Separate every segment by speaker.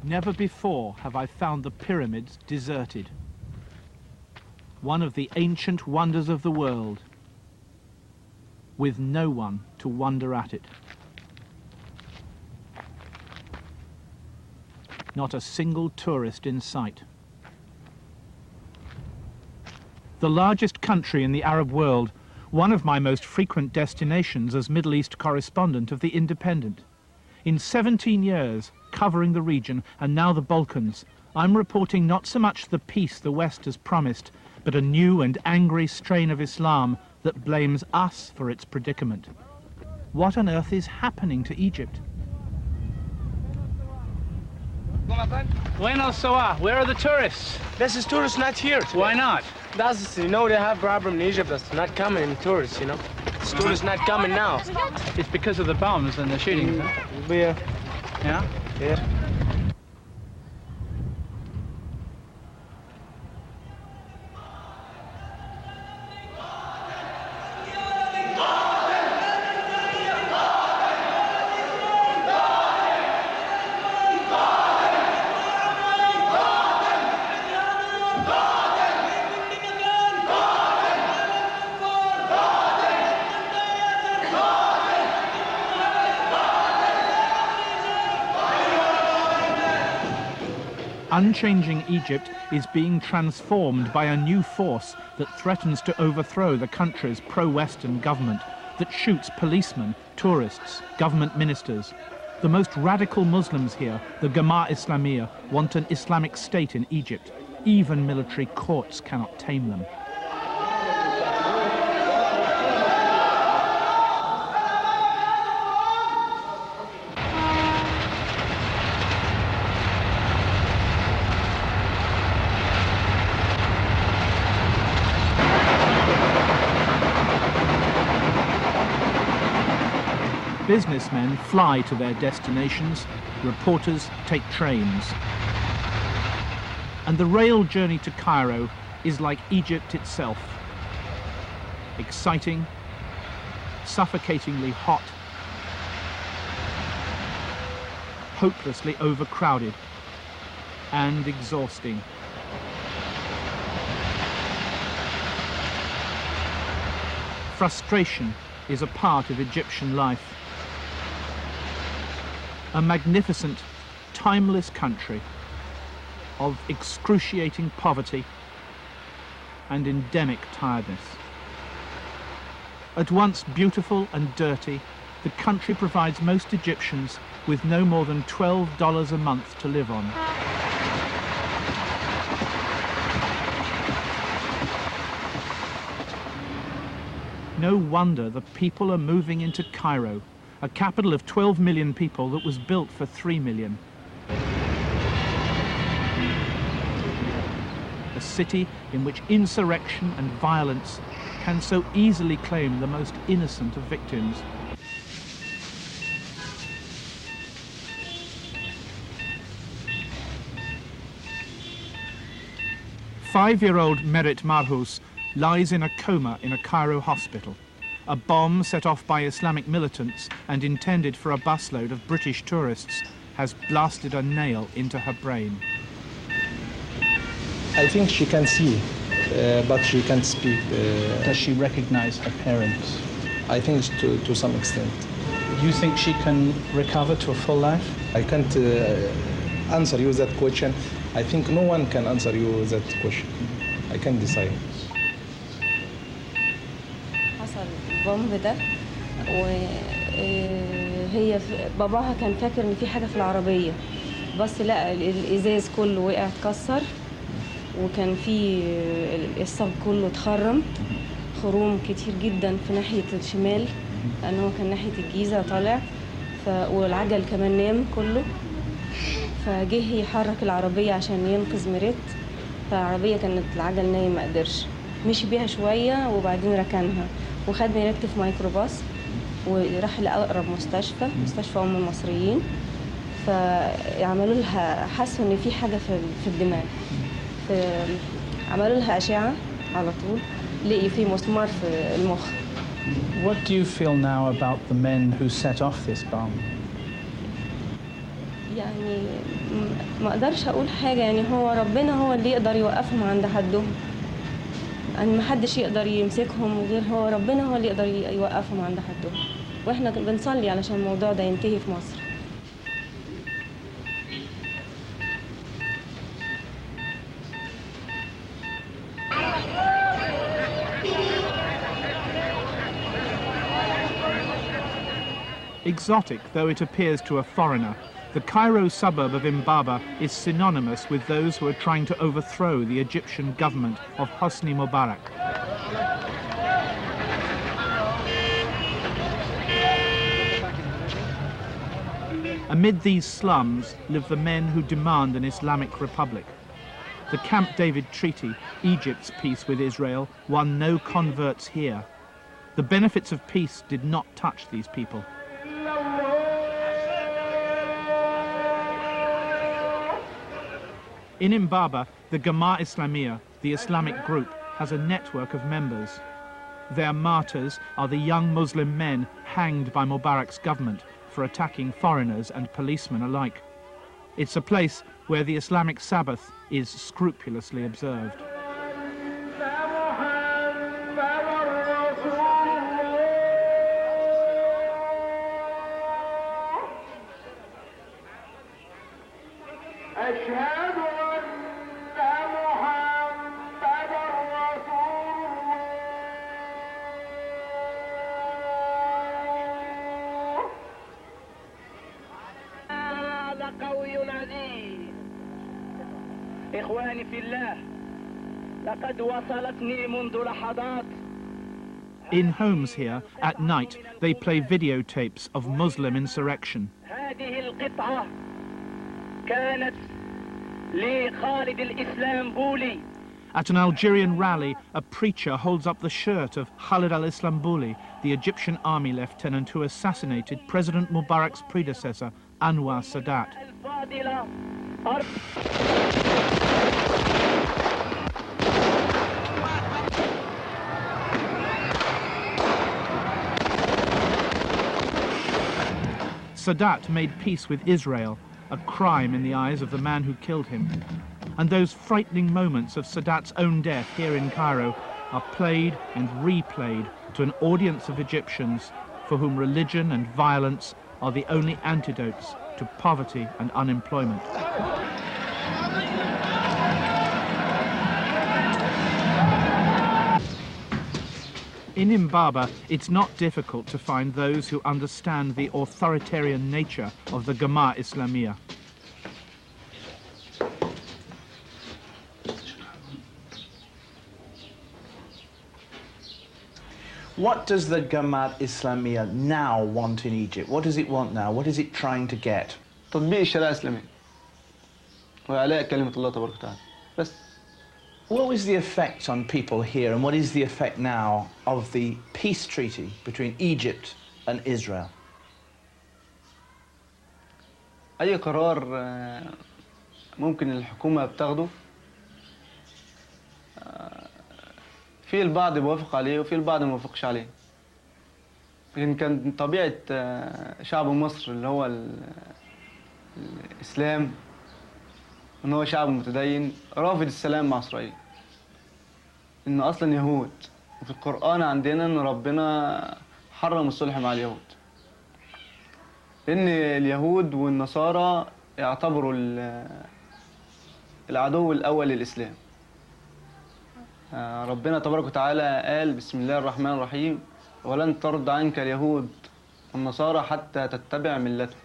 Speaker 1: Never before have I found the pyramids deserted. One of the ancient wonders of the world, with no one to wonder at it. Not a single tourist in sight. The largest country in the Arab world, one of my most frequent destinations as Middle East correspondent of The Independent. In 17 years, covering the region and now the Balkans, I'm reporting not so much the peace the West has promised, but a new and angry strain of Islam that blames us for its predicament. What on earth is happening to Egypt?
Speaker 2: Where are the tourists?
Speaker 3: This is tourists not here today.
Speaker 2: Why not?
Speaker 3: That's, you know, they have problem in Egypt that's not coming tourists, you know. It's tourists not coming now.
Speaker 2: It's because of the bombs and the shootings, huh?
Speaker 3: Yeah.
Speaker 2: Yeah?
Speaker 3: Yeah.
Speaker 1: Unchanging Egypt is being transformed by a new force that threatens to overthrow the country's pro-Western government, that shoots policemen, tourists, government ministers. The most radical Muslims here, the Jamaat Islamiyah, want an Islamic state in Egypt. Even military courts cannot tame them. Businessmen fly to their destinations, reporters take trains. And the rail journey to Cairo is like Egypt itself. Exciting, suffocatingly hot, hopelessly overcrowded, and exhausting. Frustration is a part of Egyptian life. A magnificent, timeless country of excruciating poverty and endemic tiredness. At once beautiful and dirty, the country provides most Egyptians with no more than $12 a month to live on. No wonder the people are moving into Cairo, a capital of 12 million people that was built for 3 million. A city in which insurrection and violence can so easily claim the most innocent of victims. Five-year-old Merit Marhous lies in a coma in a Cairo hospital. A bomb set off by Islamic militants and intended for a busload of British tourists has blasted a nail into her brain.
Speaker 4: I think she can see, but she can't speak.
Speaker 5: Does she recognize her parents?
Speaker 4: I think to some extent.
Speaker 5: Do you think she can recover to a full life?
Speaker 4: I can't answer you that question. I think no one can answer you that question. I can't decide.
Speaker 6: البومب ده وهي باباها كان فاكر ان في حاجه في العربيه بس لا الازاز كله وقع اتكسر وكان في الصاج كله اتخرم خروم كتير جدا في ناحيه الشمال لان هو كان ناحيه الجيزه طالع والعجل كمان نام كله فجه يحرك العربيه عشان ينقذ ميريت فالعربيه كانت العجل نايم ما قدرش مشي بيها شويه وبعدين ركنها وخد ميريت في ميكروباص وراح لأقرب مستشفى أم المصريين فعملوا لها حسوا إن في حاجة في الدماغ عملوا لها أشعة على طول لقي في مسمار في المخ.
Speaker 5: What do you feel now about the men who set off this bomb?
Speaker 6: يعني ما اقدرش اقول حاجه، يعني هو ربنا هو اللي يقدر يوقفهم عند حدهم، يعني ما حدش يقدر يمسكهم غير هو، ربنا هو اللي يقدر يوقفهم عند حدهم، واحنا بنصلي علشان الموضوع ده ينتهي في مصر.
Speaker 1: Exotic though it appears to a foreigner, the Cairo suburb of Imbaba is synonymous with those who are trying to overthrow the Egyptian government of Hosni Mubarak. Amid these slums live the men who demand an Islamic republic. The Camp David Treaty, Egypt's peace with Israel, won no converts here. The benefits of peace did not touch these people. In Imbaba, the Gamma Islamiyya, the Islamic group, has a network of members. Their martyrs are the young Muslim men hanged by Mubarak's government for attacking foreigners and policemen alike. It's a place where the Islamic Sabbath is scrupulously observed.
Speaker 7: إخواني في الله لقد وصلتني منذ لحظات.
Speaker 1: In homes here, at night, they play videotapes of Muslim insurrection.
Speaker 7: هذه القطعة كانت لخالد الإسلامبولي.
Speaker 1: At an Algerian rally, a preacher holds up the shirt of Khalid al-Islambuli, the Egyptian army lieutenant who assassinated President Mubarak's predecessor, Anwar Sadat. Sadat made peace with Israel, a crime in the eyes of the man who killed him. And those frightening moments of Sadat's own death here in Cairo are played and replayed to an audience of Egyptians for whom religion and violence are the only antidotes to poverty and unemployment. In Imbaba, it's not difficult to find those who understand the authoritarian nature of the Gamma Islamiyya.
Speaker 8: What does the Gamma Islamiyya now want in Egypt? What does it want now? What is it trying to get?
Speaker 9: تطبيق الشريعة الإسلامية وإعلاء كلمة الله تبارك وتعالى بس.
Speaker 8: What was the effect on people here, and what is the effect now of the peace treaty between Egypt and Israel?
Speaker 9: أي قرار ممكن الحكومة بتاخده في البعض بيوافق عليه وفي البعض ما بيوافقش عليه. لكن كان طبيعة شعب مصر اللي هو الإسلام إن هو شعب متدين رافض السلام مع إسرائيل. إنه أصلاً يهود، وفي القرآن عندنا إن ربنا حرم الصلح مع اليهود. لأن اليهود والنصارى يعتبروا العدو الأول للإسلام. ربنا تبارك وتعالى قال بسم الله الرحمن الرحيم ولن ترضى عنك اليهود والنصارى حتى تتبع ملتهم.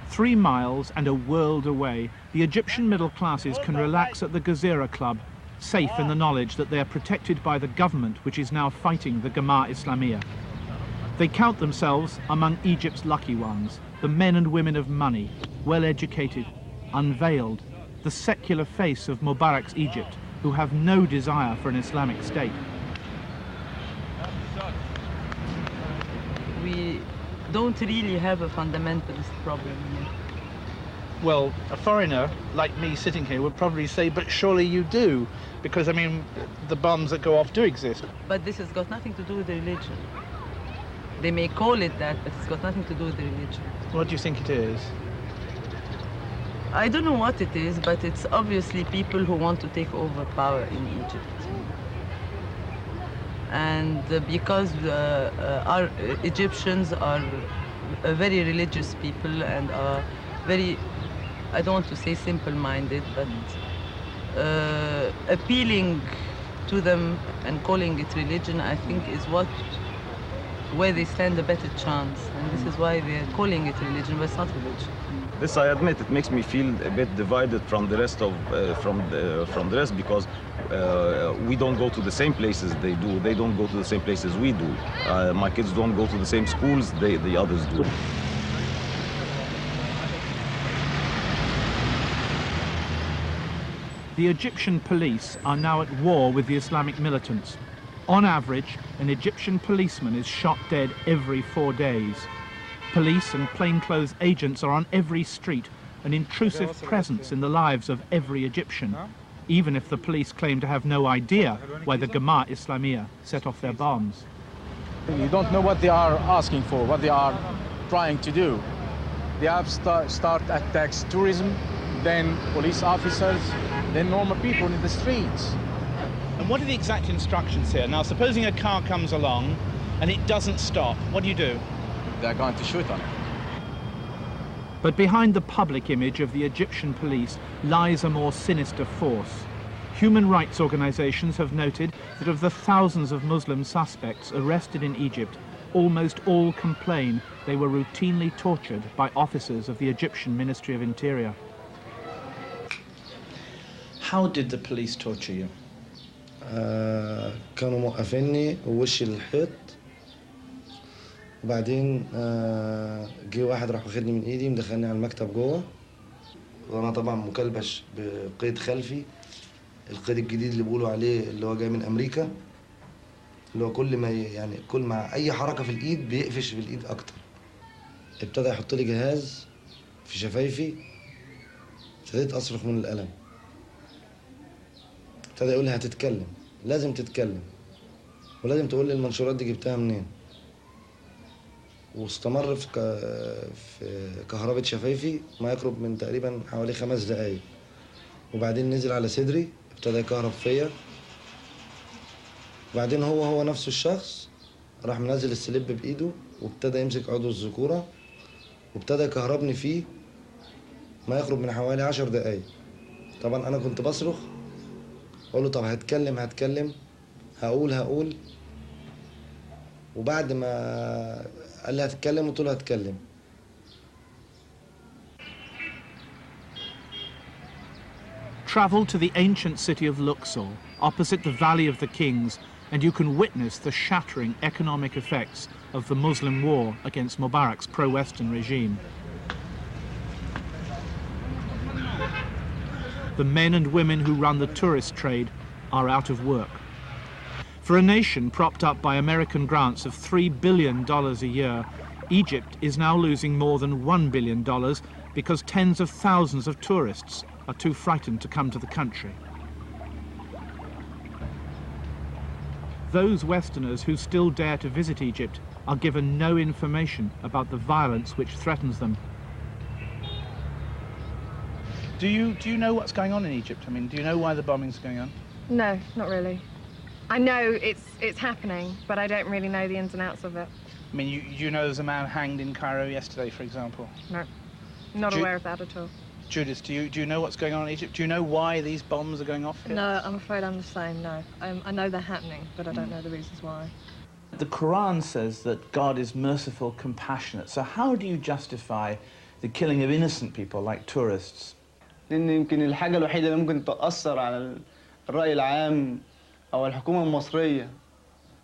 Speaker 1: 3 miles and a world away, the Egyptian middle classes can relax at the Gezira Club, safe in the knowledge that they are protected by the government which is now fighting the Gamma Islamiyya. They count themselves among Egypt's lucky ones, the men and women of money, well-educated, unveiled, the secular face of Mubarak's Egypt, who have no desire for an Islamic state.
Speaker 10: We don't really have a fundamentalist problem here.
Speaker 5: Well, a foreigner like me sitting here would probably say, but surely you do, because, I mean, the bombs that go off do exist.
Speaker 10: But this has got nothing to do with religion. They may call it that, but it's got nothing to do with the religion.
Speaker 5: What do you think it is?
Speaker 10: I don't know what it is, but it's obviously people who want to take over power in Egypt. And because our Egyptians are very religious people and are very, I don't want to say simple-minded, but appealing to them and calling it religion, I think, is where they stand a better chance. And this is why they're calling it religion, but it's not religion.
Speaker 11: This, I admit, it makes me feel a bit divided from the rest of from the rest, because we don't go to the same places they do. They don't go to the same places we do. My kids don't go to the same schools the others do.
Speaker 1: The Egyptian police are now at war with the Islamic militants. On average, an Egyptian policeman is shot dead every 4 days. Police and plainclothes agents are on every street, an intrusive presence in the lives of every Egyptian, even if the police claim to have no idea why the Jamaat Islamiyah set off their bombs.
Speaker 12: You don't know what they are asking for, what they are trying to do. They have start attacks, tourism, then police officers, then normal people in the streets.
Speaker 5: And what are the exact instructions here? Now, supposing a car comes along and it doesn't stop, what do?
Speaker 12: They're going to shoot on it.
Speaker 1: But behind the public image of the Egyptian police lies a more sinister force. Human rights organizations have noted that of the thousands of Muslim suspects arrested in Egypt, almost all complain they were routinely tortured by officers of the Egyptian Ministry of Interior.
Speaker 5: How did the police torture you?
Speaker 13: كانوا موقفيني ووشي للحيط، وبعدين جه واحد راح واخدني من ايدي مدخلني على المكتب جوه، وانا طبعا مكلبش بقيد خلفي، القيد الجديد اللي بيقولوا عليه اللي هو جاي من امريكا، اللي هو كل ما يعني كل مع اي حركه في الايد بيقفش في الايد اكتر. ابتدى يحط لي جهاز في شفايفي، ابتديت اصرخ من الالم. ابتدى يقول لي هتتكلم، لازم تتكلم، ولازم تقول لي المنشورات دي جبتها منين. واستمر في كهربة شفايفي ما يقرب من تقريبا حوالي 5 دقايق، وبعدين نزل على صدري ابتدى يكهرب فيا، وبعدين هو نفسه الشخص راح منزل السلب بايده وابتدى يمسك عضو الذكورة وابتدى يكهربني فيه ما يقرب من حوالي 10 دقايق. طبعا انا كنت بصرخ اقول له طب هتكلم، هقول، وبعد ما قال لي هتتكلم قلت له هتكلم.
Speaker 1: Travel to the ancient city of Luxor, opposite the Valley of the Kings, and you can witness the shattering economic effects of the Muslim war against Mubarak's pro-Western regime. The men and women who run the tourist trade are out of work. For a nation propped up by American grants of $3 billion a year, Egypt is now losing more than $1 billion because tens of thousands of tourists are too frightened to come to the country. Those Westerners who still dare to visit Egypt are given no information about the violence which threatens them.
Speaker 5: Do you know what's going on in Egypt? I mean, do you know why the bombings are going on?
Speaker 14: No, not really. I know it's happening, but I don't really know the ins and outs of it.
Speaker 5: I mean, you know there's a man hanged in Cairo yesterday, for example?
Speaker 14: No, not aware of that at all.
Speaker 5: Judith, do you know what's going on in Egypt? Do you know why these bombs are going off here?
Speaker 14: No, I'm afraid I'm the same, no. I know they're happening, but I don't know the reasons why.
Speaker 8: The Quran says that God is merciful, compassionate. So how do you justify the killing of innocent people like tourists?
Speaker 9: لأن يمكن الحاجة الوحيدة اللي ممكن تأثر على الرأي العام أو الحكومة المصرية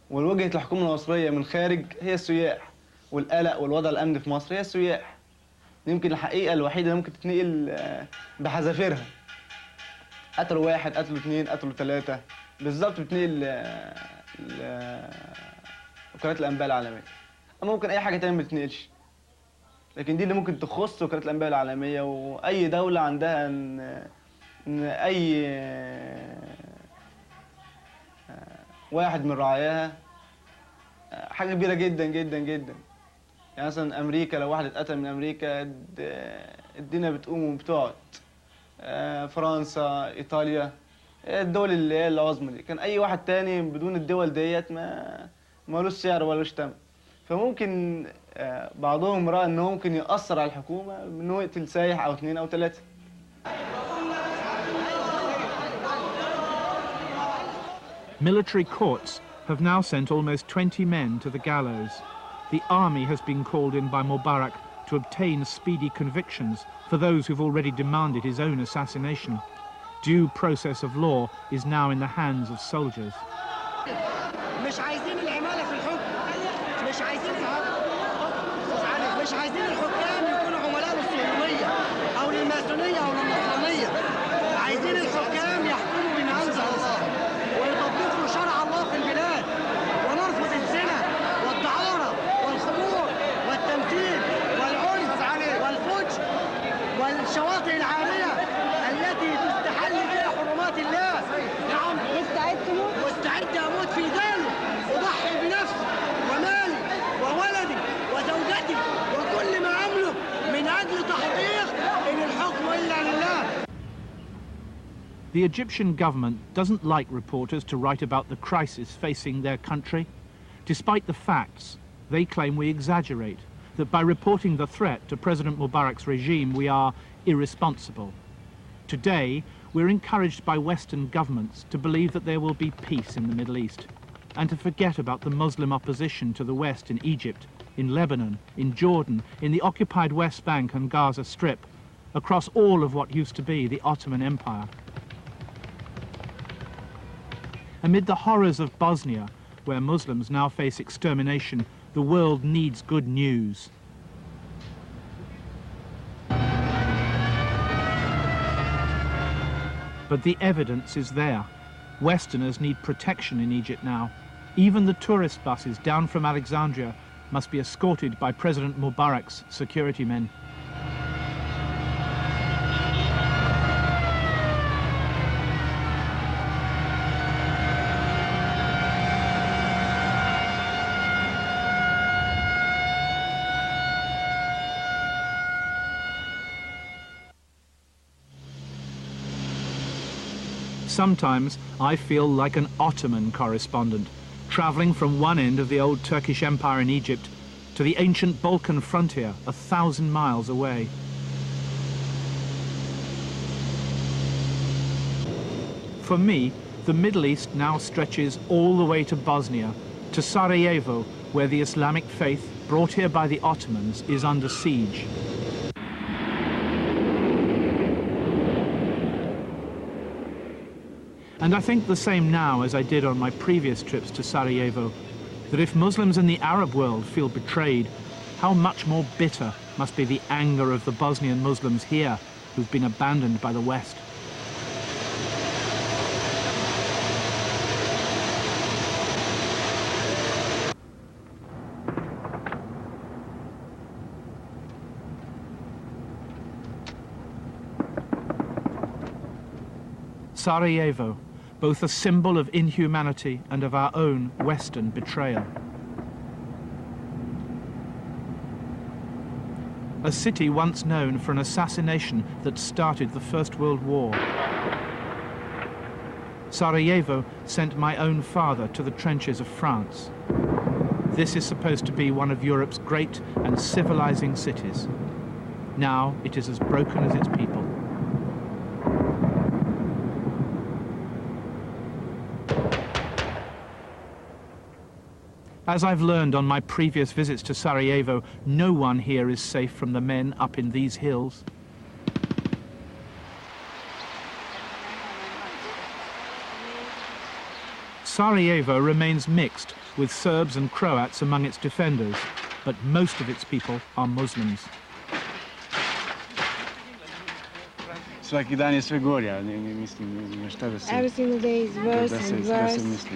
Speaker 9: والوجهة الحكومة المصرية من خارج هي السياح، والقلق والوضع الأمني في مصر هي السياح. يمكن الحقيقة الوحيدة اللي ممكن تتنقل بحذافيرها. قتلوا 1، قتلوا 2، قتلوا 3، بالظبط بتنقل وكالات الأنباء العالمية. أما ممكن أي حاجة تانية ما تتنقلش. لكن دي اللي ممكن تخص وكالات الأنباء العالمية، وأي دولة عندها إن أي واحد من رعاياها حاجة كبيرة جدا جدا جدا. يعني مثلا أمريكا لو واحد اتقتل من أمريكا الدنيا بتقوم وبتقعد. فرنسا، إيطاليا، الدول اللي هي العظمى دي. كان أي واحد تاني بدون الدول ديت مالوش سعر ولا ثمن. فممكن بعضهم رأى إنه ممكن يأثر على الحكومة إنه يقتل سايح أو 2 أو 3.
Speaker 1: Military courts have now sent almost 20 men to the gallows. The army has been called in by Mubarak to obtain speedy convictions for those who've already demanded his own assassination. Due process of law is now in the hands of soldiers.
Speaker 15: مش عايزين العمالة في الحكم، مش عايزين الحكام يكونوا عملاء للصهيونية أو للماسونية أو للنصرانية. عايزين الحكام يحكموا بما أنزل الله ويطبقوا شرع الله في البلاد، ونرفض الزنا والدعارة والخمور والتمثيل والعنف والفجر والشواطئ العارية التي تستحل فيها حرمات الله. نعم، مستعد أموت في ذلك، أضحي بنفسي ومالي وولدي وزوجتي وكل ما أملك من أجل تحقيق إن الحكم إلا لله.
Speaker 1: The Egyptian government doesn't like reporters to write about the crisis facing their country. Despite the facts, they claim we exaggerate, that by reporting the threat to President Mubarak's regime, we are irresponsible. Today, we're encouraged by Western governments to believe that there will be peace in the Middle East, and to forget about the Muslim opposition to the West in Egypt, in Lebanon, in Jordan, in the occupied West Bank and Gaza Strip, across all of what used to be the Ottoman Empire. Amid the horrors of Bosnia, where Muslims now face extermination, the world needs good news. But the evidence is there. Westerners need protection in Egypt now. Even the tourist buses down from Alexandria must be escorted by President Mubarak's security men. Sometimes I feel like an Ottoman correspondent, traveling from one end of the old Turkish Empire in Egypt to the ancient Balkan frontier 1,000 miles away. For me, the Middle East now stretches all the way to Bosnia, to Sarajevo, where the Islamic faith, brought here by the Ottomans, is under siege. And I think the same now as I did on my previous trips to Sarajevo, that if Muslims in the Arab world feel betrayed, how much more bitter must be the anger of the Bosnian Muslims here who've been abandoned by the West. Sarajevo, both a symbol of inhumanity and of our own Western betrayal. A city once known for an assassination that started the First World War. Sarajevo sent my own father to the trenches of France. This is supposed to be one of Europe's great and civilizing cities. Now it is as broken as its people. As I've learned on my previous visits to Sarajevo, no one here is safe from the men up in these hills. Sarajevo remains mixed, with Serbs and Croats among its defenders, but most of its people are Muslims.
Speaker 16: Every
Speaker 17: single day is worse and worse.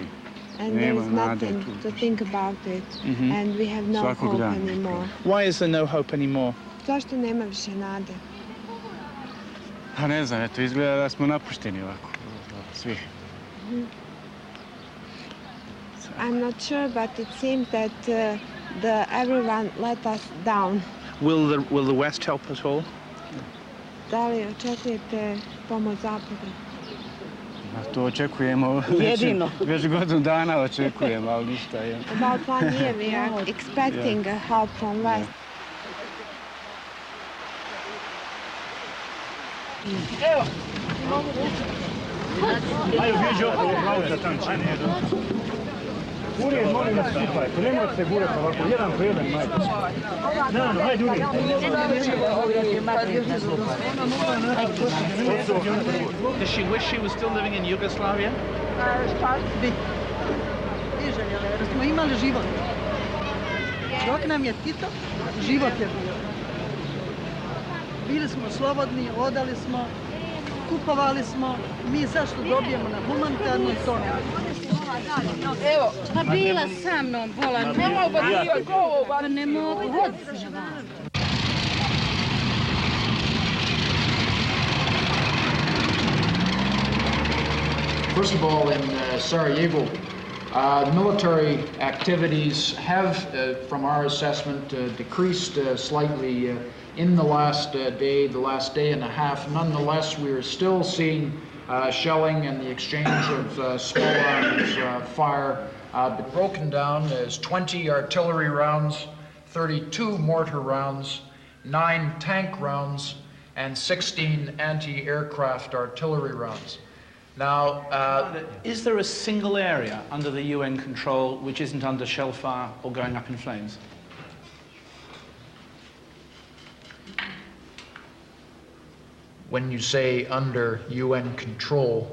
Speaker 17: And there is nothing to think about it, and we have no hope anymore.
Speaker 5: Why is there no hope anymore?
Speaker 17: Zašto nema više nade?
Speaker 16: Ne znam, eto, izgleda da smo napušteni ovako, svi.
Speaker 17: I'm not sure, but it seems that everyone let us down.
Speaker 5: Will the West help at all?
Speaker 17: Da li očekujete pomoć Zapada?
Speaker 9: To očekujemo već godinu dana očekujemo, ali ništa.
Speaker 17: About 1 year we are expecting help from West.
Speaker 7: Evo!
Speaker 16: Ajde, bježi okolo, pravo da tam će ne doći. Urijed, molim vas, skupaj, nemojte se gurati ovako, jedan po jedan, majte. No, hajde urijed.
Speaker 5: Does she wish she was still living in Yugoslavia?
Speaker 15: Jer smo imali život. Dok nam je Tito, život je bio. Bili smo slobodni, odali smo, kupovali smo, mi sad što dobijemo na humanitarnoj to ne.
Speaker 7: Evo, pa bila sa mnom, bola, ne mogu biti govova, ne mogu, hodi se na vas.
Speaker 18: First of all, in Sarajevo, military activities have, from our assessment, decreased slightly in the last day and a half. Nonetheless, we are still seeing shelling and the exchange of small arms fire. Broken down as 20 artillery rounds, 32 mortar rounds, 9 tank rounds, and 16 anti-aircraft artillery rounds. Now,
Speaker 5: is there a single area under the UN control which isn't under shell fire or going up in flames?
Speaker 18: when you say under UN control,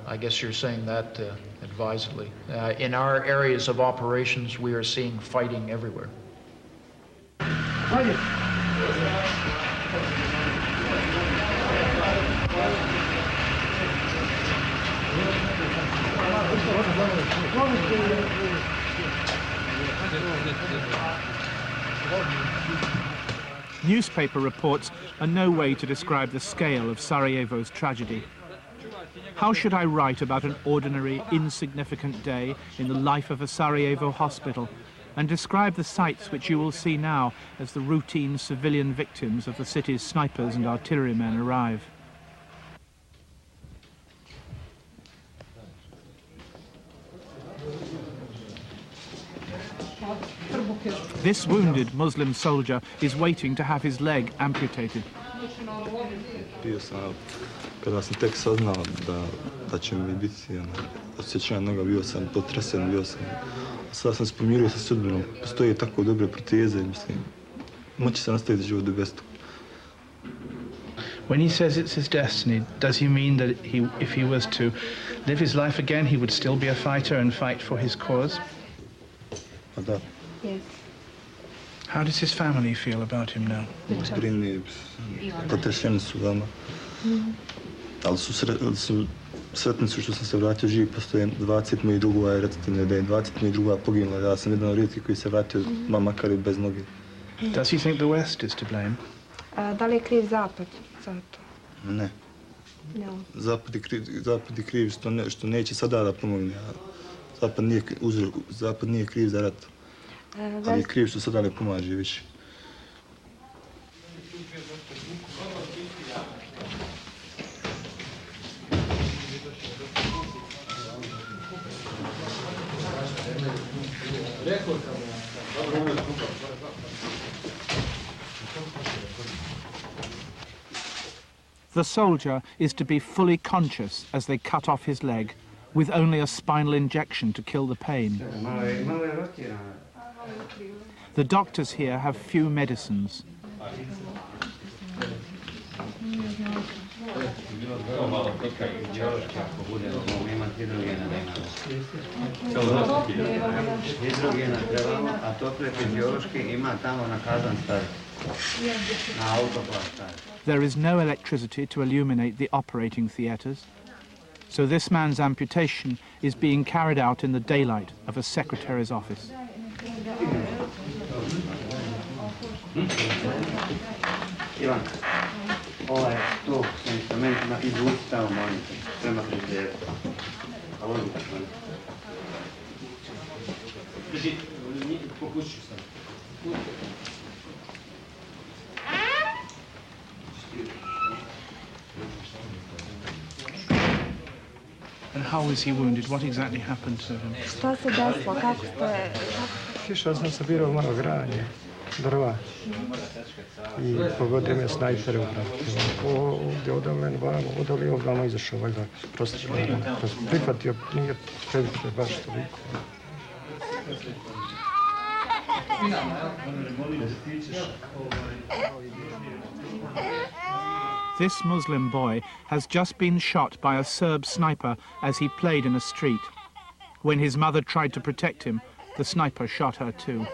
Speaker 18: I guess you're saying that advisedly. In our areas of operations, we are seeing fighting everywhere.
Speaker 1: Newspaper reports are no way to describe the scale of Sarajevo's tragedy. How should I write about an ordinary, insignificant day in the life of a Sarajevo hospital and describe the sights which you will see now as the routine civilian victims of the city's snipers and artillerymen arrive? This wounded Muslim soldier is waiting to have his leg amputated.
Speaker 19: Kada sam tek saznao da će mi biti osjećanja noga, bio sam potresen, Sada sam se pomirio sa sudbinom, postoje tako dobre proteze, mislim, moći se nastaviti život do bez toga.
Speaker 5: When he says it's his destiny, does he mean that if he was to live his life again, he would still be a fighter and fight for his cause?
Speaker 19: Pa da.
Speaker 17: Yes.
Speaker 5: How does his family feel about him now?
Speaker 19: Brini, potrešeni su vama. Ali su sretni su što sam se vratio živ, postoje 20 mojih drugova i recite mi da je 20 mojih drugova poginula. Ja sam jedan od rijetkih koji se vratio, makar i bez noge.
Speaker 5: Does he think the West is to blame?
Speaker 17: Da li je kriv Zapad za to?
Speaker 19: Ne.
Speaker 17: No.
Speaker 19: Zapad je kriv što neće sada da pomogne. Zapad nije kriv za rat. Ali je kriv što sada ne pomaže više.
Speaker 1: The soldier is to be fully conscious as they cut off his leg, with only a spinal injection to kill the pain. The doctors here have few medicines. There is no electricity to illuminate the operating theatres, so this man's amputation is being carried out in the daylight of a secretary's office.
Speaker 20: Ivanka, ovaj tu sa instrumentima izvuci tamo, molim te, prema frižderu. A ovdje tako.
Speaker 5: And how was he wounded? What exactly happened to him?
Speaker 17: Što se desilo? Kako ste...
Speaker 16: Išao sam sabirao malo granje, drva. I pogodio me snajper u vrat. Ovdje odavlen, vamo, odavlio, vamo izašao, valjda, prihvatio, nije previše baš toliko.
Speaker 1: This Muslim boy has just been shot by a Serb sniper as he played in a street. When his mother tried to protect him, the sniper shot her too.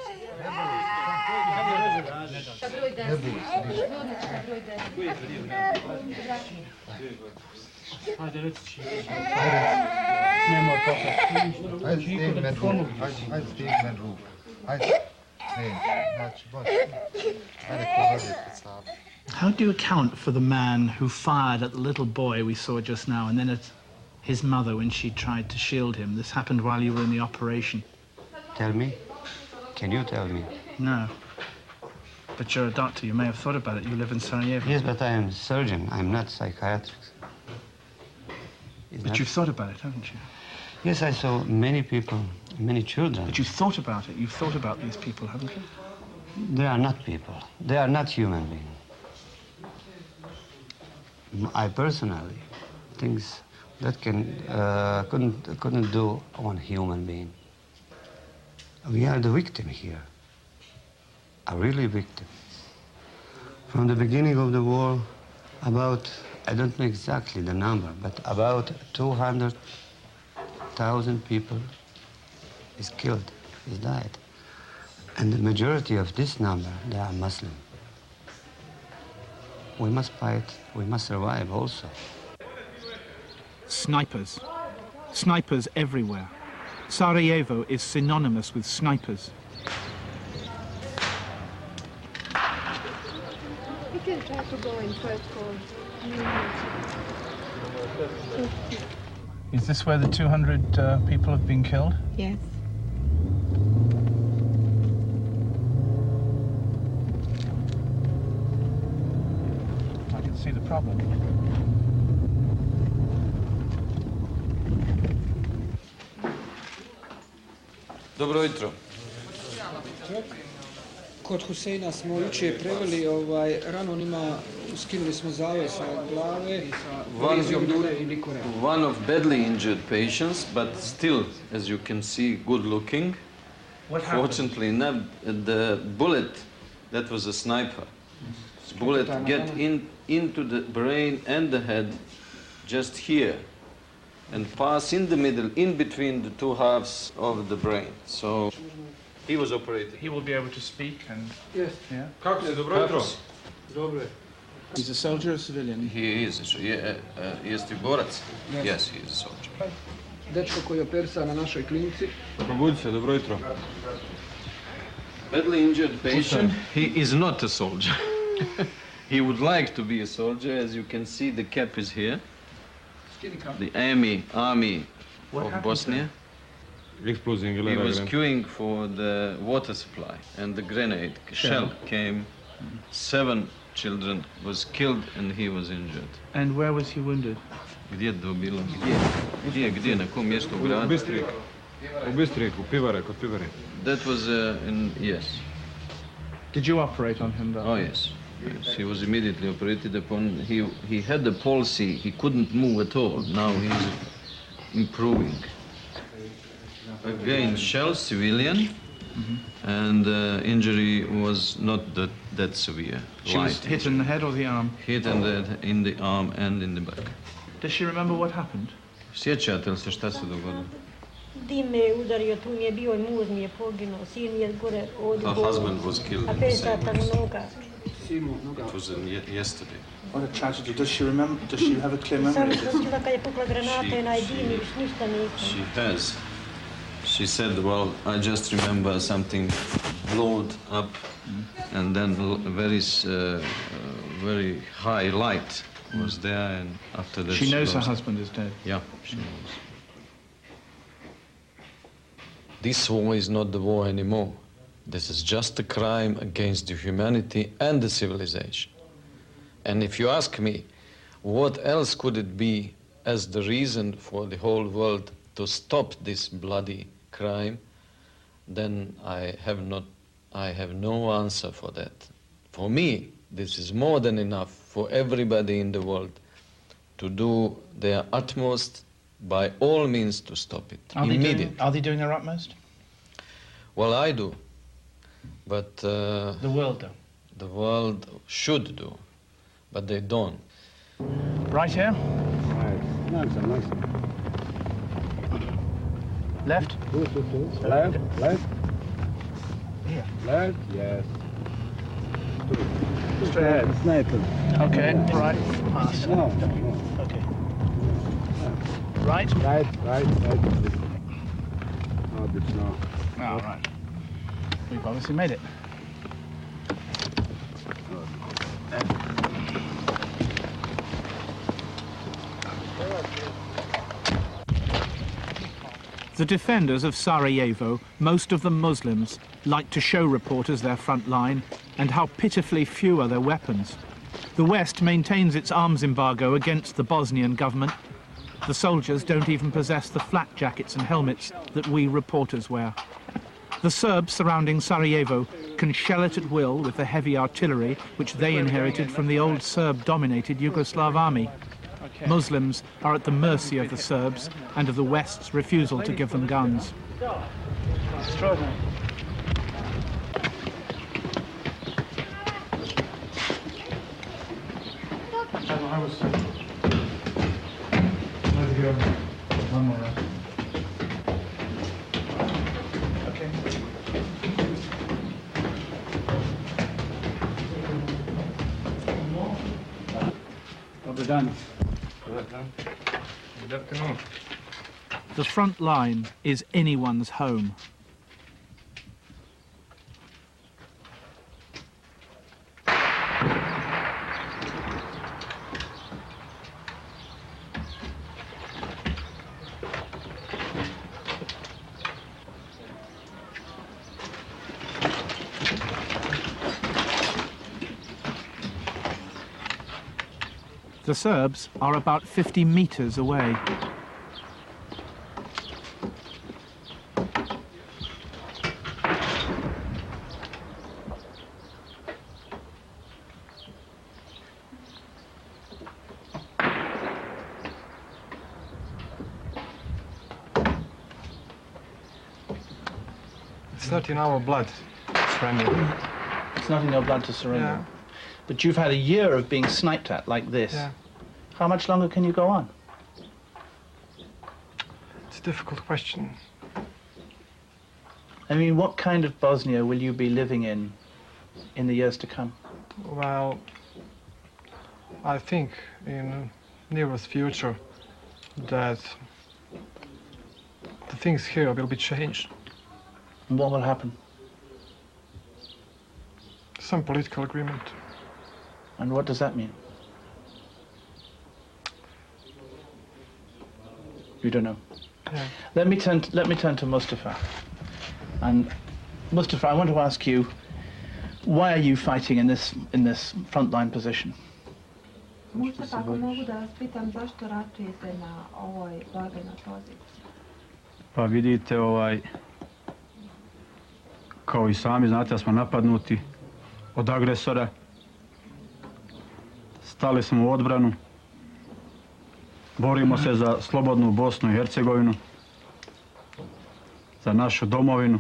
Speaker 5: How do you account for the man who fired at the little boy we saw just now and then at his mother when she tried to shield him? This happened while you were in the operation.
Speaker 20: Tell me? Can you tell me?
Speaker 5: No. But you're a doctor. You may have thought about it. You live in Sarajevo.
Speaker 20: Yes, but I am a surgeon. I'm not psychiatrist.
Speaker 5: But you've thought about it, haven't you?
Speaker 20: Yes, I saw many people, many children.
Speaker 5: But you've thought about it. You've thought about these people, haven't you?
Speaker 20: They are not people. They are not human beings. I personally think that couldn't do one human being. We are the victim here, a really victim. From the beginning of the war, about, I don't know exactly the number, but about 200,000 people is killed, is died. And the majority of this number, they are Muslim. We must fight, we must survive also.
Speaker 1: Snipers. Snipers everywhere. Sarajevo is synonymous with snipers.
Speaker 17: You can try to go in first call.
Speaker 5: Is this where the 200 people have been killed?
Speaker 17: Yes.
Speaker 5: I can see the problem.
Speaker 21: Dobro jutro.
Speaker 22: Kod Huseina smo jučer preveli, rano ima, skinuli smo zavoj sa glave,
Speaker 21: One of badly injured patients, but still, as you can see, good looking. Fortunately enough, the bullet, that was a sniper. Bullet get into the brain and the head, just here, and pass in the middle, in between the two halves of the brain. So he was operated.
Speaker 5: He will be able to speak and...
Speaker 22: Yes.
Speaker 5: Yeah.
Speaker 21: Kako je, dobro jutro.
Speaker 22: Dobro.
Speaker 5: He's a soldier or a civilian?
Speaker 21: He is. Jeste borac? Yes, he is a soldier.
Speaker 22: Dečko koji je persa na našoj klinici.
Speaker 21: Probudi se, dobro jutro. Badly injured patient, he is not a soldier. He would like to be a soldier. As you can see, the cap is here. The army of Bosnia. He was queuing for the water supply, and the grenade shell came. 7 children was killed, and he was injured.
Speaker 5: And where was he wounded?
Speaker 21: Gdje je to bilo? Gdje, na kom mjestu u gradu?
Speaker 23: U Bistriku, Pivare, kod Pivare.
Speaker 21: That was yes.
Speaker 5: Did you operate on him though?
Speaker 21: Oh yes. Yes, he was immediately operated upon. He had a palsy. He couldn't move at all. Now he's improving. Again, shell, civilian, and injury was not that severe.
Speaker 5: She was hit in the head or the arm?
Speaker 21: Hit in the arm and in the back.
Speaker 5: Does she remember what happened?
Speaker 21: Sjećate li se šta se dogodilo?
Speaker 24: Dim me je udario, tu mi je bio i muž mi je poginuo, sin mi je gore ovdje.
Speaker 21: Her husband was killed.
Speaker 24: A 5 sata noga.
Speaker 21: It was yesterday.
Speaker 5: What a tragedy. Does she remember? Does she have a clear memory of this?
Speaker 24: Kad je pukla granata i najdim i ništa nisam.
Speaker 21: She has. She said, well, I just remember something blowed up and then very high light was there, and after that
Speaker 5: she knows her husband is dead.
Speaker 21: Yeah, she knows. this war is not the war anymore. This is just a crime against the humanity and the civilization. And if you ask me, what else could it be as the reason for the whole world to stop this bloody crime, then I have no answer for that. For me, this is more than enough for everybody in the world to do their utmost by all means to stop it immediately.
Speaker 5: Are they doing their utmost?
Speaker 21: Well, I do, but
Speaker 5: the world do.
Speaker 21: The world should do, but they don't.
Speaker 5: Right here.
Speaker 16: Right. Nice.
Speaker 5: Left.
Speaker 16: Left.
Speaker 5: Here.
Speaker 16: Left. Yes.
Speaker 5: Straight ahead.
Speaker 16: Sniper.
Speaker 5: Okay. Right. Pass.
Speaker 16: No.
Speaker 5: Okay. Right.
Speaker 16: Right. No.
Speaker 5: All right. We've obviously made it.
Speaker 1: The defenders of Sarajevo, most of them Muslims, like to show reporters their front line and how pitifully few are their weapons. The West maintains its arms embargo against the Bosnian government. The soldiers don't even possess the flak jackets and helmets that we reporters wear. The Serbs surrounding Sarajevo can shell it at will with the heavy artillery which they inherited from the old Serb-dominated Yugoslav army. Muslims are at the mercy of the Serbs and of the West's refusal to give them guns.
Speaker 5: Extraordinary.
Speaker 16: One more.
Speaker 5: Okay.
Speaker 16: Dobar dan.
Speaker 1: The front line is anyone's home. The Serbs are about 50 meters away.
Speaker 16: It's not in our blood to surrender.
Speaker 5: It's not in your blood to surrender.
Speaker 16: Yeah.
Speaker 5: But you've had a year of being sniped at like this.
Speaker 16: Yeah.
Speaker 5: How much longer can you go on?
Speaker 16: It's a difficult question.
Speaker 5: I mean, what kind of Bosnia will you be living in the years to come?
Speaker 16: Well, I think in nearest future that the things here will be changed.
Speaker 5: And what will happen?
Speaker 16: Some political agreement.
Speaker 5: And what does that mean? You don't know.
Speaker 16: Yeah.
Speaker 5: Let me turn to Mustafa. And Mustafa, I want to ask you, why are you fighting in this frontline position?
Speaker 17: Mustafa, ako mogu da vas pitam zašto ratujete na ovoj borbenoj poziciji?
Speaker 2: Pa vidite, kao i sami znate da smo napadnuti od agresora. Stali smo u odbranu. Borimo se za slobodnu Bosnu i Hercegovinu, za našu domovinu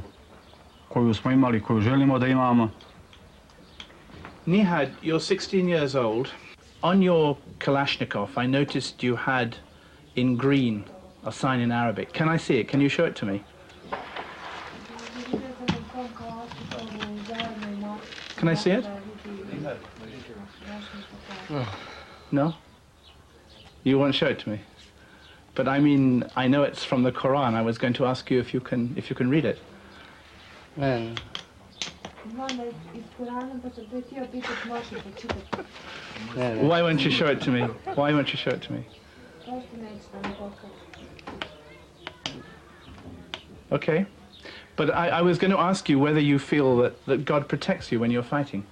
Speaker 2: koju smo imali, koju želimo da imamo.
Speaker 5: Nihad, you're 16 years old. On your Kalashnikov, I noticed you had in green a sign in Arabic. Can I see it? Can you show it to me? Can I see it? No? You won't show it to me? But I mean, I know it's from the Quran. I was going to ask you if you can read it.
Speaker 17: Znam da je iz Kurana, pa sam te htio pitati, možeš li počitati?
Speaker 5: Why won't you show it to me? Why won't you show it to me?
Speaker 17: Zašto nećeš da mi pokažeš?
Speaker 5: Okay. But I was going to ask you whether you feel that God protects you when you're fighting.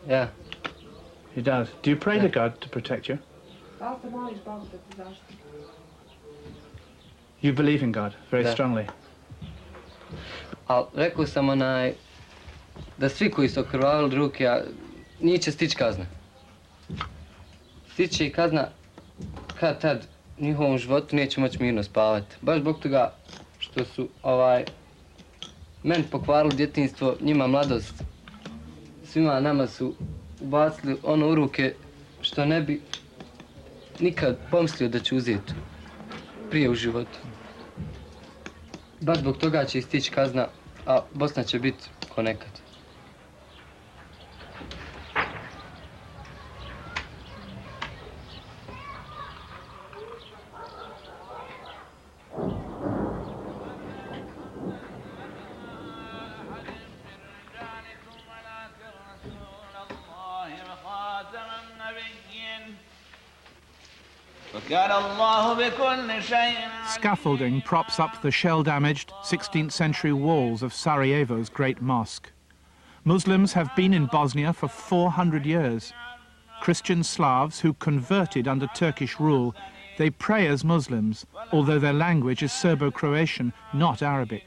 Speaker 3: Yeah.
Speaker 5: He does. Do you pray to God to protect you? You believe in God very strongly.
Speaker 3: Ali rekao sam da svi koji su okrvavili ruke, njih će stići kazna. Stići kazna kad tad njihovom životu neće moći mirno spavati. Baš zbog toga što su meni pokvarili djetinjstvo, njima mladost. Svima nama su ubacili ono u ruke što ne bi nikad pomislio da će uzeti prije u životu. Baš zbog toga će stići kazna, a Bosna će biti ko nekad.
Speaker 1: Scaffolding props up the shell-damaged 16th century walls of Sarajevo's great mosque. Muslims have been in Bosnia for 400 years. Christian Slavs who converted under Turkish rule, they pray as Muslims, although their language is Serbo-Croatian, not Arabic.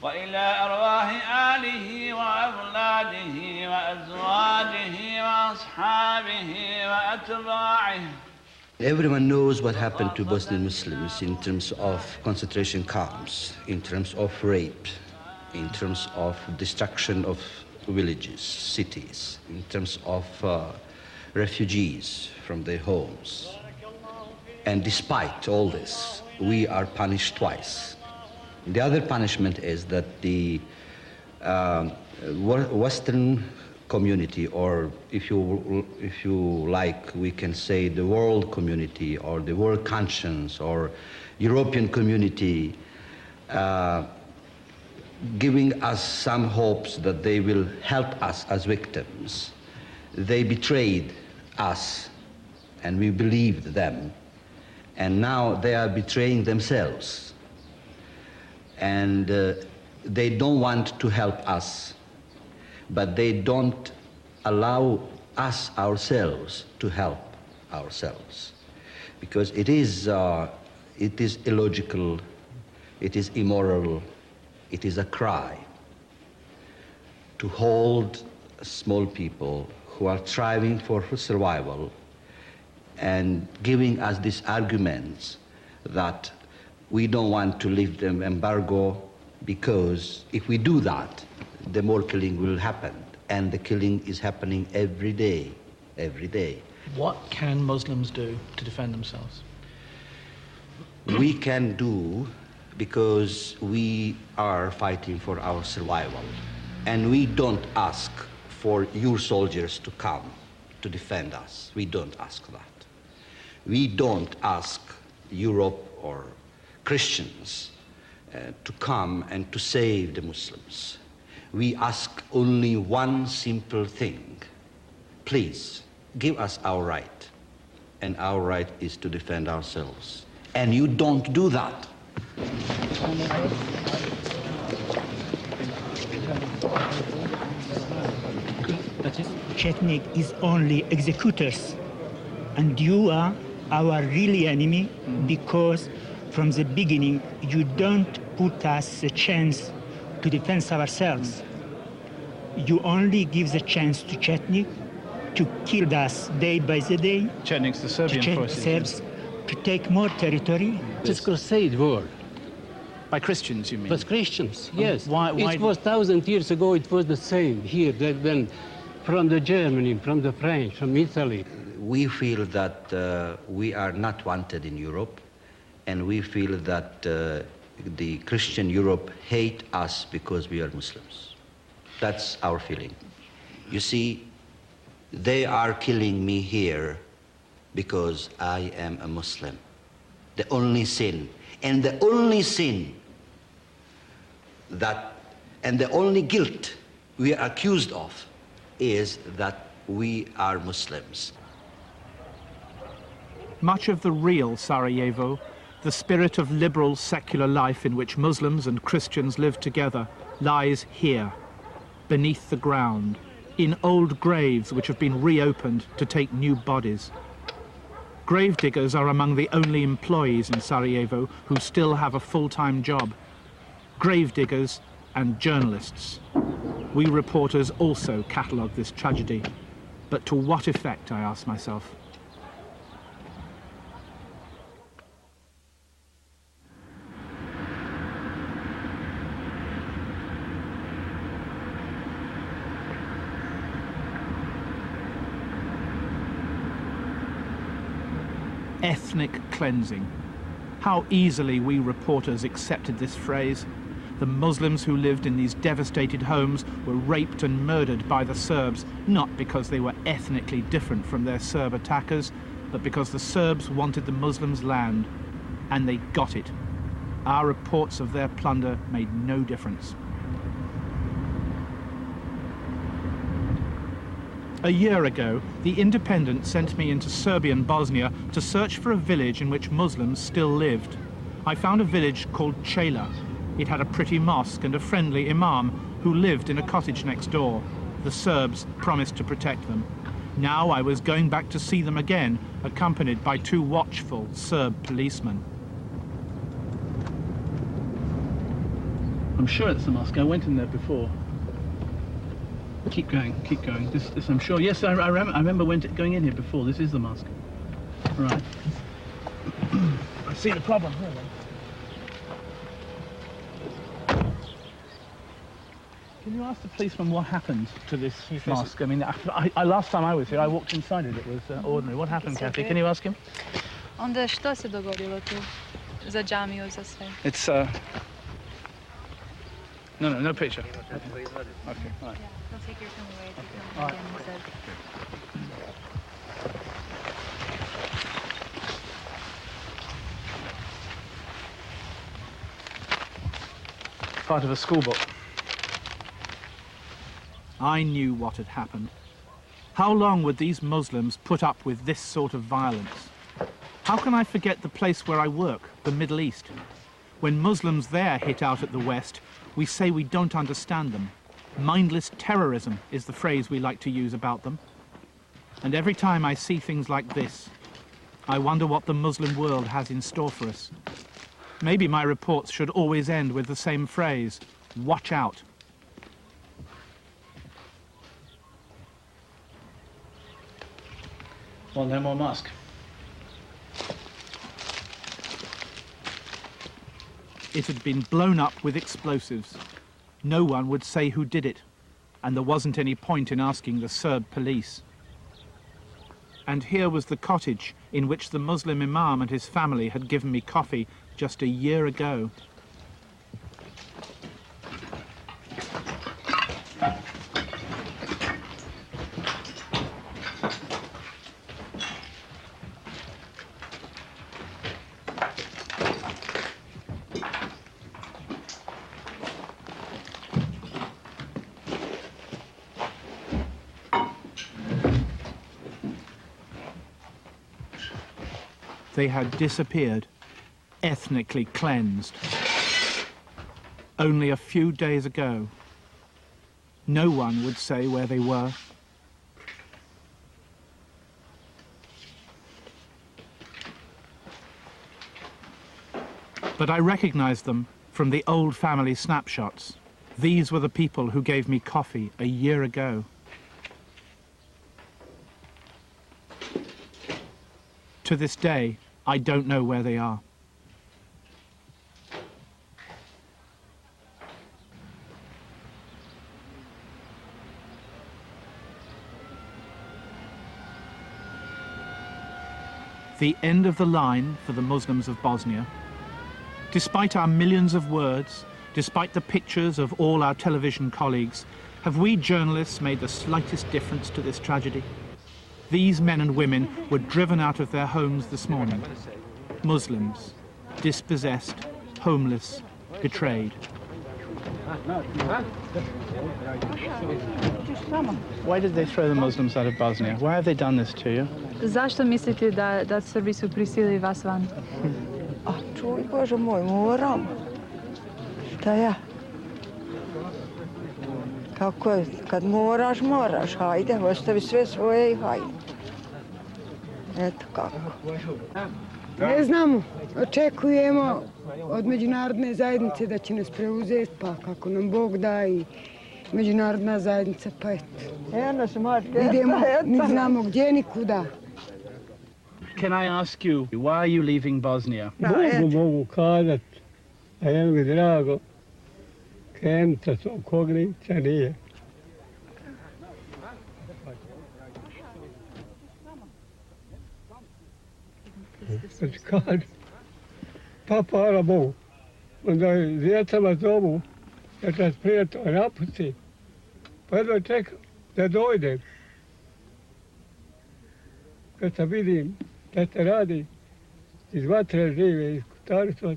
Speaker 4: وإلى أرواح آله وأولاده وأزواجه وأصحابه وأتباعه.
Speaker 20: Everyone knows what happened to Bosnian Muslims in terms of concentration camps, in terms of rape, in terms of destruction of villages, cities, in terms of refugees from their homes. And despite all this, we are punished twice. The other punishment is that the Western community, or if you like, we can say the world community, or the world conscience, or European community, giving us some hopes that they will help us as victims. They betrayed us, and we believed them, and now they are betraying themselves. And they don't want to help us, but they don't allow us ourselves to help ourselves, because it is illogical, it is immoral, it is a cry to hold small people who are striving for survival and giving us these arguments that we don't want to lift the embargo, because if we do that, the more killing will happen. And the killing is happening every day, every day.
Speaker 5: What can Muslims do to defend themselves?
Speaker 20: We can do, because we are fighting for our survival. And we don't ask for your soldiers to come to defend us. We don't ask that. We don't ask Europe or Christians to come and to save the Muslims. We ask only one simple thing. Please, give us our right. And our right is to defend ourselves. And you don't do that.
Speaker 6: Chetnik is only executors. And you are our really enemy, because from the beginning, you don't put us a chance to defend ourselves. You only give the chance to Chetnik to kill us day by the day.
Speaker 5: Chetnik's the Serbian forces.
Speaker 6: Serbs to take more territory.
Speaker 10: It's crusade war.
Speaker 5: By Christians, you mean?
Speaker 10: By Christians, yes.
Speaker 5: Why
Speaker 10: it was 1,000 years ago, it was the same here. They went from the Germany, from the French, from Italy.
Speaker 20: We feel that we are not wanted in Europe. And we feel that the Christian Europe hate us because we are Muslims. That's our feeling. You see, they are killing me here because I am a Muslim. The only sin, and the only sin that
Speaker 11: And the only guilt we are accused of is that we are Muslims.
Speaker 1: Much of the real Sarajevo, the spirit of liberal secular life in which Muslims and Christians live together, lies here, beneath the ground, in old graves which have been reopened to take new bodies. Grave diggers are among the only employees in Sarajevo who still have a full-time job. Grave diggers and journalists. We reporters also catalogue this tragedy. But to what effect, I ask myself? Ethnic cleansing. How easily we reporters accepted this phrase. The Muslims who lived in these devastated homes were raped and murdered by the Serbs, not because they were ethnically different from their Serb attackers, but because the Serbs wanted the Muslims' land, and they got it. Our reports of their plunder made no difference. A year ago, the Independent sent me into Serbian Bosnia to search for a village in which Muslims still lived. I found a village called Chela. It had a pretty mosque and a friendly imam who lived in a cottage next door. The Serbs promised to protect them. Now I was going back to see them again, accompanied by 2 watchful Serb policemen.
Speaker 5: I'm sure it's the mosque. I went in there before. Keep going, keep going. This I'm sure. Yes, I remember going in here before. This is the mosque. Right. I see the problem here then. Can you ask the policeman what happened to this mosque? I mean, last time I was here, I walked inside it. It was ordinary. What happened, Kathy? Can you ask him?
Speaker 12: Onda što se dogodilo tu za džamiju, za sve?
Speaker 5: It's no picture. Okay, all right.
Speaker 12: Don't take your film away.
Speaker 5: All right. Part of a school book.
Speaker 1: I knew what had happened. How long would these Muslims put up with this sort of violence? How can I forget the place where I work, the Middle East? When Muslims there hit out at the West, we say we don't understand them. Mindless terrorism is the phrase we like to use about them. And every time I see things like this, I wonder what the Muslim world has in store for us. Maybe my reports should always end with the same phrase, watch out.
Speaker 5: Well, no more mosque.
Speaker 1: It had been blown up with explosives. No one would say who did it, and there wasn't any point in asking the Serb police. And here was the cottage in which the Muslim imam and his family had given me coffee just a year ago. They had disappeared, ethnically cleansed. Only a few days ago, no one would say where they were. But I recognized them from the old family snapshots. These were the people who gave me coffee a year ago. To this day, I don't know where they are. The end of the line for the Muslims of Bosnia. Despite our millions of words, despite the pictures of all our television colleagues, have we journalists made the slightest difference to this tragedy? These men and women were driven out of their homes this morning. Muslims, dispossessed, homeless, betrayed.
Speaker 5: Why did they throw the Muslims out of Bosnia? Why have they done this to you?
Speaker 12: Zašto mislite da Srbi su prisilili vas van?
Speaker 17: A čuj, Bože moj, moram. Šta ja? Kako je? Kad moraš, moraš. Hajde, ostavi sve svoje i hajde. Eto kako.
Speaker 8: Ne znamo. Očekujemo od međunarodne zajednice da će nas preuzeti, pa kako nam Bog da i međunarodna zajednica, pa eto. Idemo, mi znamo gdje ni kuda.
Speaker 5: Can I ask you, why are you leaving Bosnia?
Speaker 9: Mogu kazat, a je mi drago, Kemca svog kogrica nije. Znači kaže, pa hvala Bogu, onda djecama zovu, da te prijatelj napusti, pa jedno čekam da dojdem. Kad se vidim da se radi, iz vatre žive, iz kutarstva,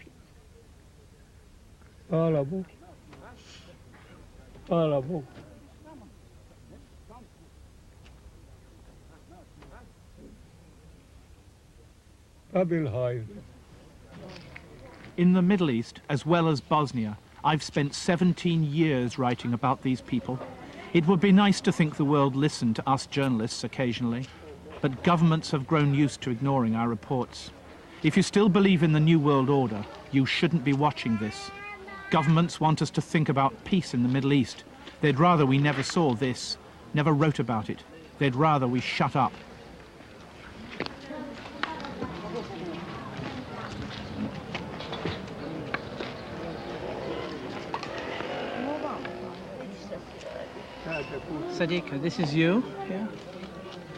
Speaker 9: hvala Bogu. Hvala Bogu.
Speaker 1: In the Middle East, as well as Bosnia, I've spent 17 years writing about these people. It would be nice to think the world listened to us journalists occasionally, but governments have grown used to ignoring our reports. If you still believe in the New World Order, you shouldn't be watching this. Governments want us to think about peace in the Middle East. They'd rather we never saw this, never wrote about it. They'd rather we shut up.
Speaker 5: Sadiqa, this is you? Yeah.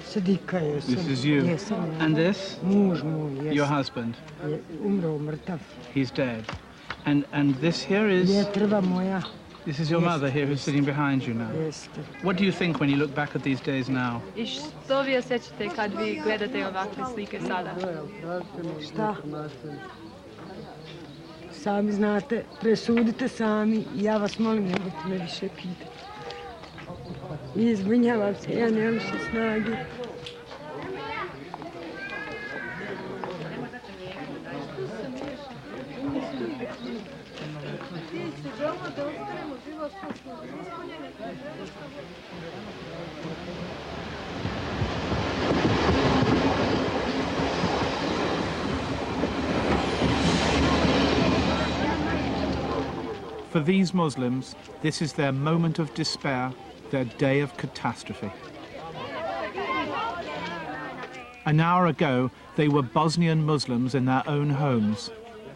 Speaker 8: Sadiqa, yes.
Speaker 5: This is you.
Speaker 8: Yes.
Speaker 5: And this?
Speaker 8: Muž moj, yes.
Speaker 5: Your husband?
Speaker 8: Umro, mrtav.
Speaker 5: He's dead. And this here is?
Speaker 8: Jetrva moja.
Speaker 5: This is your mother here who's sitting behind you now.
Speaker 8: Yes.
Speaker 5: What do you think when you look back at these days now?
Speaker 12: I što vi osjećate kad vi gledate ovakve slike sada?
Speaker 8: Šta? Sami znate, presudite sami. Ja vas molim, nemojte me više pitati. Izvinjavam se, ja nemam više snage.
Speaker 1: For these Muslims, this is their moment of despair, their day of catastrophe. An hour ago, they were Bosnian Muslims in their own homes.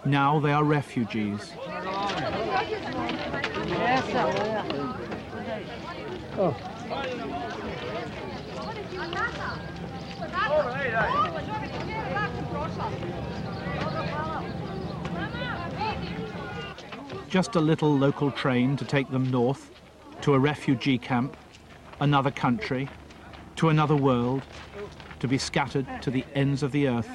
Speaker 1: Now they are refugees. Just a little local train to take them north, to a refugee camp, another country, to another world, to be scattered to the ends of the earth.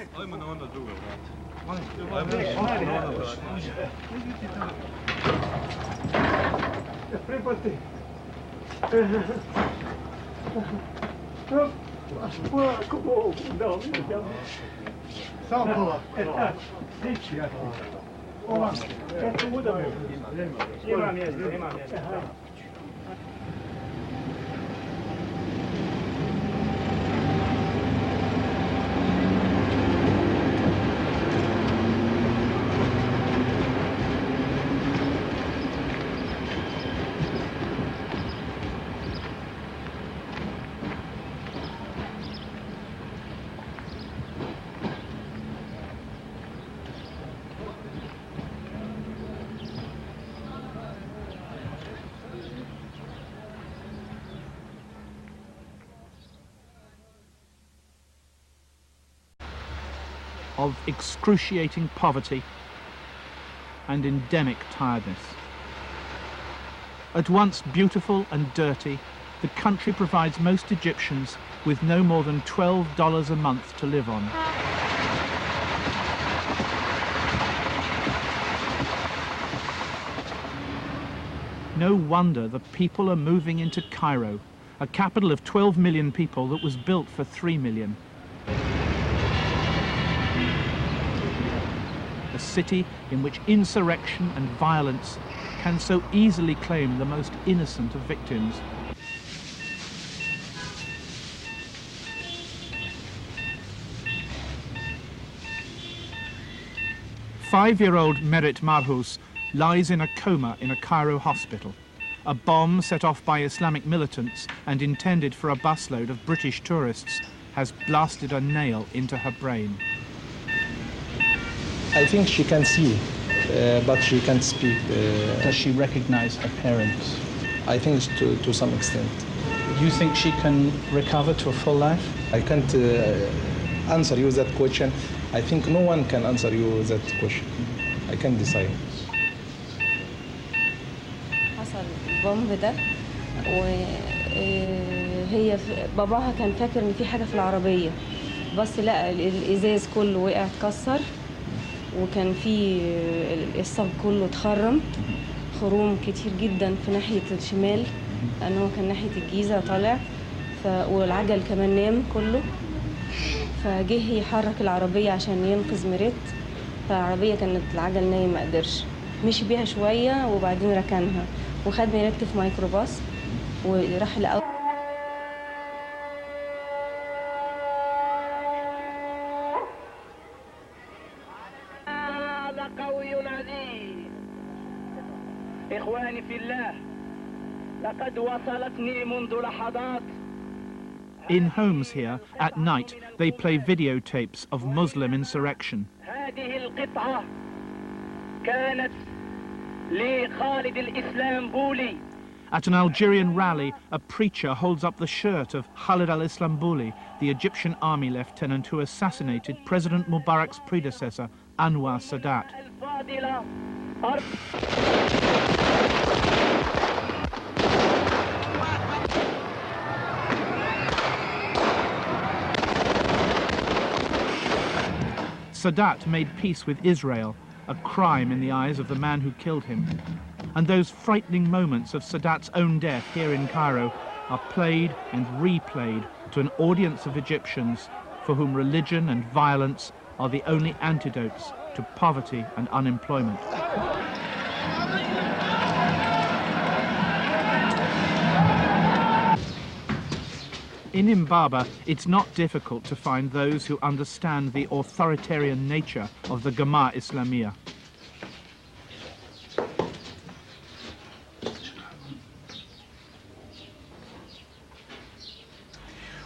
Speaker 1: Of excruciating poverty and endemic tiredness. At once beautiful and dirty, the country provides most Egyptians with no more than $12 a month to live on. no wonder the people are moving into Cairo, a capital of 12 million people that was built for 3 million. A city in which insurrection and violence can so easily claim the most innocent of victims. Five-year-old Merit Marhous lies in a coma in a Cairo hospital. A bomb set off by Islamic militants and intended for a busload of British tourists has blasted a nail into her brain.
Speaker 7: I think she can see, but she can't speak.
Speaker 5: Does she recognize her parents?
Speaker 7: I think to some extent.
Speaker 5: Do you think she can recover to a full life?
Speaker 7: I can't answer you that question. I think no one can answer you that question. I can't decide.
Speaker 13: حصل البومب ده وهي باباها كان فاكر ان في حاجه في العربيه بس لا الازاز كله وقع اتكسر وكان في الصاج كله اتخرم خروم كتير جدا في ناحيه الشمال لان هو كان ناحيه الجيزه طالع والعجل كمان نام كله فجه يحرك العربيه عشان ينقذ ميريت فالعربيه كانت العجل نايم ما قدرش مشي بيها شويه وبعدين ركنها وخد ميريت في ميكروباص وراح لأول
Speaker 14: قوي عزيز إخواني في الله لقد وصلتني منذ لحظات.
Speaker 1: In homes here, at night, they play videotapes of Muslim insurrection.
Speaker 14: هذه القطعة كانت لخالد الإسلامبولي.
Speaker 1: At an Algerian rally, a preacher holds up the shirt of Khalid al-Islambuli, the Egyptian army lieutenant who assassinated President Mubarak's predecessor, Anwar Sadat. Sadat made peace with Israel, a crime in the eyes of the man who killed him. And those frightening moments of Sadat's own death here in Cairo are played and replayed to an audience of Egyptians for whom religion and violence are the only antidotes to poverty and unemployment. In Imbaba, it's not difficult to find those who understand the authoritarian nature of the Gama Islamiyah.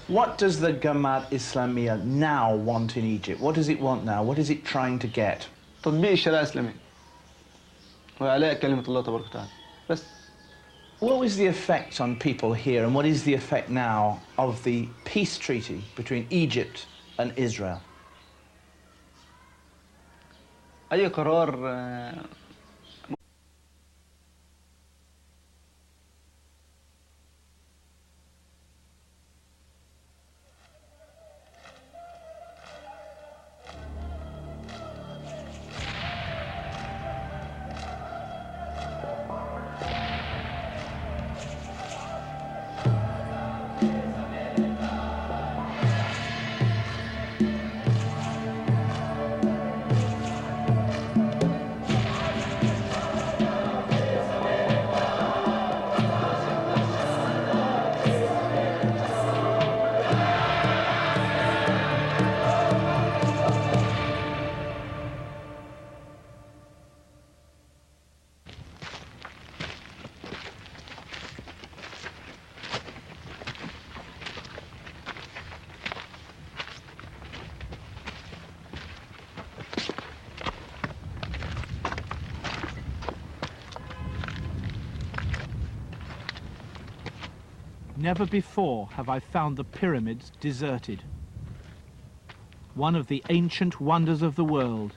Speaker 15: What does the Gamat Islamiyah now want in Egypt? What does it want now? What is it trying to get?
Speaker 25: تطبيق الشريعة الإسلامية وعليها كلمة الله تبارك وتعالى بس.
Speaker 15: What was the effect on people here, and what is the effect now of the peace treaty between Egypt and Israel?
Speaker 25: أي قرار
Speaker 1: Never before have I found the pyramids deserted. One of the ancient wonders of the world,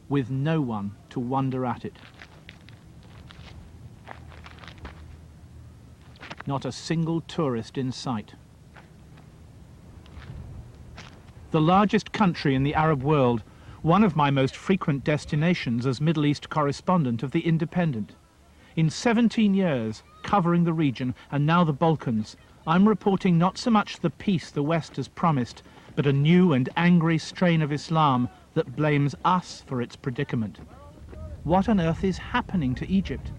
Speaker 1: with no one to wonder at it. Not a single tourist in sight. The largest country in the Arab world, one of my most frequent destinations as Middle East correspondent of The Independent. In 17 years, covering the region and now the Balkans, I'm reporting not so much the peace the West has promised, but a new and angry strain of Islam that blames us for its predicament. What on earth is happening to Egypt?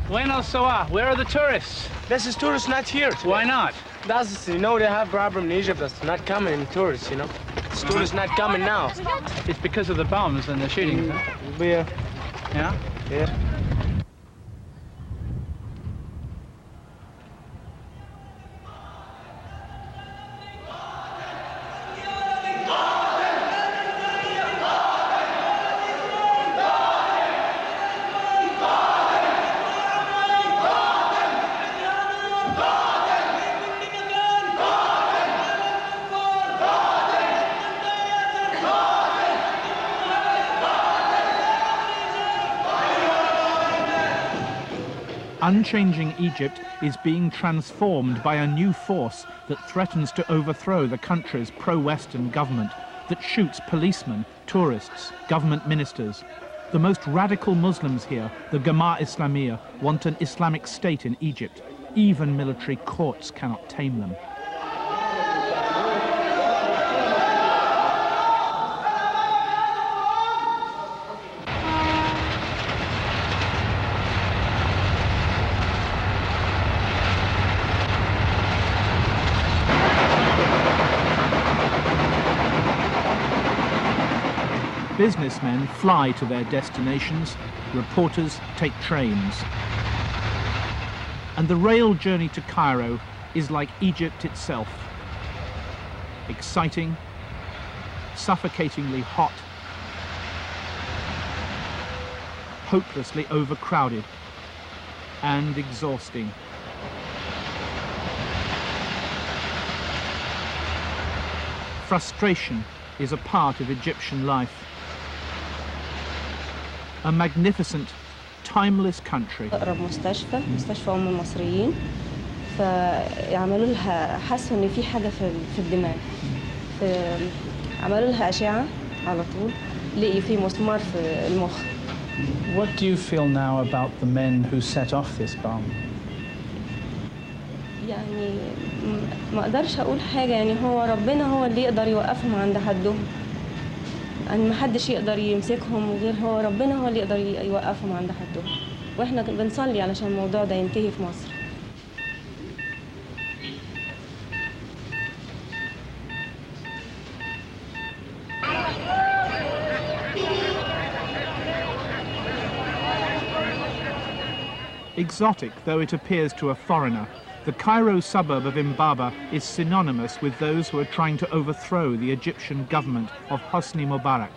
Speaker 5: Buenos Soa, where are the tourists?
Speaker 18: This is tourists not here.
Speaker 5: Why not?
Speaker 18: That's, you know, they have problem in Egypt. That's not coming tourists, you know. It's tourists not coming now.
Speaker 5: It's because of the bombs and the shootings, huh?
Speaker 18: Yeah.
Speaker 5: Yeah?
Speaker 18: Yeah.
Speaker 1: Unchanging Egypt is being transformed by a new force that threatens to overthrow the country's pro-Western government, that shoots policemen, tourists, government ministers. The most radical Muslims here, the Jamaat Islamiyah, want an Islamic state in Egypt. Even military courts cannot tame them. Businessmen fly to their destinations, reporters take trains. And the rail journey to Cairo is like Egypt itself. Exciting, suffocatingly hot, hopelessly overcrowded, and exhausting. Frustration is a part of Egyptian life. A magnificent, timeless country.
Speaker 13: أقرب مستشفى المصريين فعملوا لها حسوا إن في حاجة في الدماغ عملوا لها أشعة على طول لقي في مسمار في المخ.
Speaker 5: What do you feel now about the men who set off this bomb?
Speaker 13: يعني ما أقدرش أقول حاجة يعني هو ربنا هو اللي يقدر يوقفهم عند حدهم. أن ما حدش يقدر يمسكهم غير هو ربنا هو اللي يقدر يوقفهم عند حدهم. وإحنا بنصلي علشان الموضوع ده ينتهي في مصر.
Speaker 1: Exotic though it appears to a foreigner, the Cairo suburb of Mbaba is synonymous with those who are trying to overthrow the Egyptian government of Hosni Mubarak.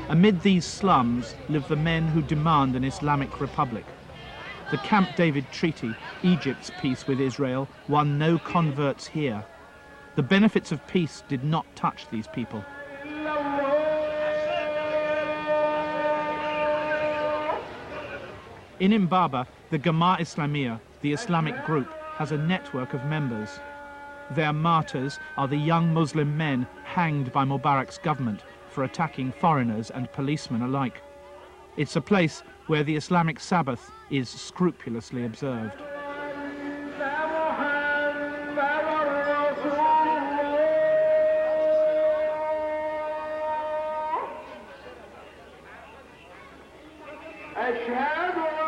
Speaker 1: Amid these slums live the men who demand an Islamic republic. The Camp David Treaty, Egypt's peace with Israel, won no converts here. The benefits of peace did not touch these people. In Mbaba, the Jamaat Islamiyah, the Islamic group, has a network of members. Their martyrs are the young Muslim men hanged by Mubarak's government for attacking foreigners and policemen alike. It's a place where the Islamic Sabbath is scrupulously observed.
Speaker 19: أشهد